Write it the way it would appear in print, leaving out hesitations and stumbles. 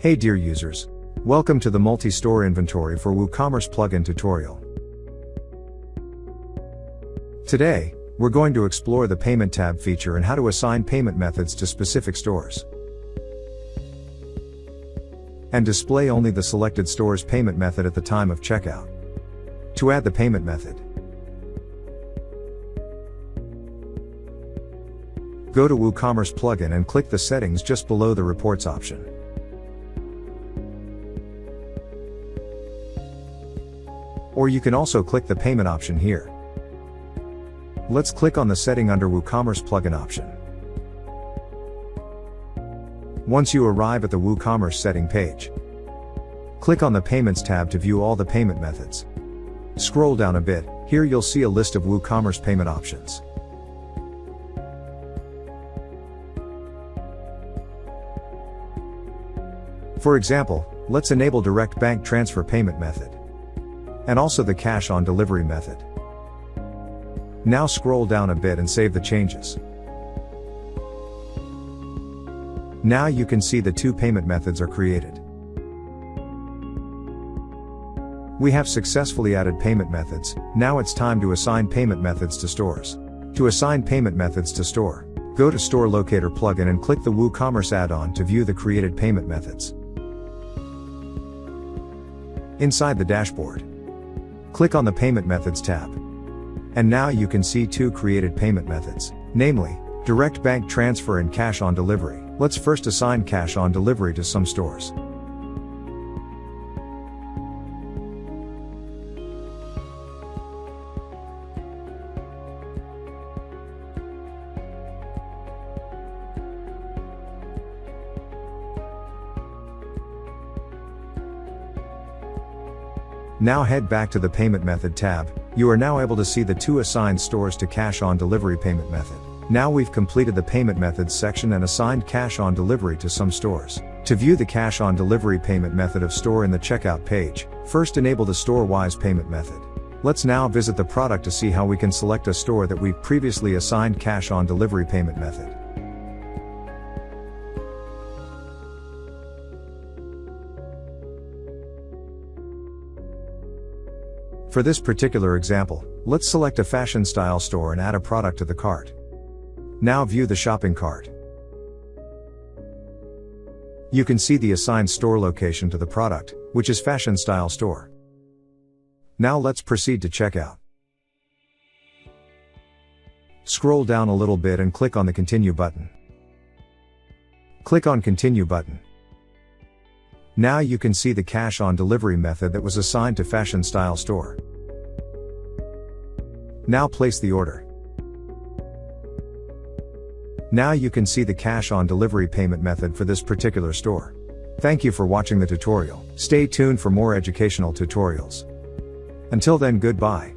Hey dear users. Welcome to the multi-store inventory for WooCommerce plugin tutorial. Today, we're going to explore the payment tab feature and how to assign payment methods to specific stores. And display only the selected store's payment method at the time of checkout. To add the payment method, go to WooCommerce plugin and click the settings just below the reports option. Or you can also click the payment option here. Let's click on the setting under WooCommerce plugin option. Once you arrive at the WooCommerce setting page, click on the Payments tab to view all the payment methods. Scroll down a bit, here you'll see a list of WooCommerce payment options. For example, let's enable direct bank transfer payment method, and also the cash on delivery method. Now scroll down a bit and save the changes. Now you can see the two payment methods are created. We have successfully added payment methods. Now it's time to assign payment methods to stores. To assign payment methods to store, go to Store Locator plugin and click the WooCommerce add-on to view the created payment methods. Inside the dashboard, click on the Payment Methods tab. And now you can see two created payment methods, namely, direct bank transfer and cash on delivery. Let's first assign cash on delivery to some stores. Now head back to the Payment Method tab. You are now able to see the two assigned stores to cash on delivery payment method. Now we've completed the payment methods section and assigned cash on delivery to some stores. To view the cash on delivery payment method of store in the checkout page, first enable the store-wise payment method. Let's now visit the product to see how we can select a store that we've previously assigned cash on delivery payment method. For this particular example, let's select a fashion style store and add a product to the cart. Now view the shopping cart. You can see the assigned store location to the product, which is fashion style store. Now let's proceed to checkout. Scroll down a little bit and click on the Continue button. Click on Continue button. Now you can see the cash on delivery method that was assigned to fashion style store. Now place the order. Now you can see the cash on delivery payment method for this particular store. Thank you for watching the tutorial. Stay tuned for more educational tutorials. Until then, goodbye.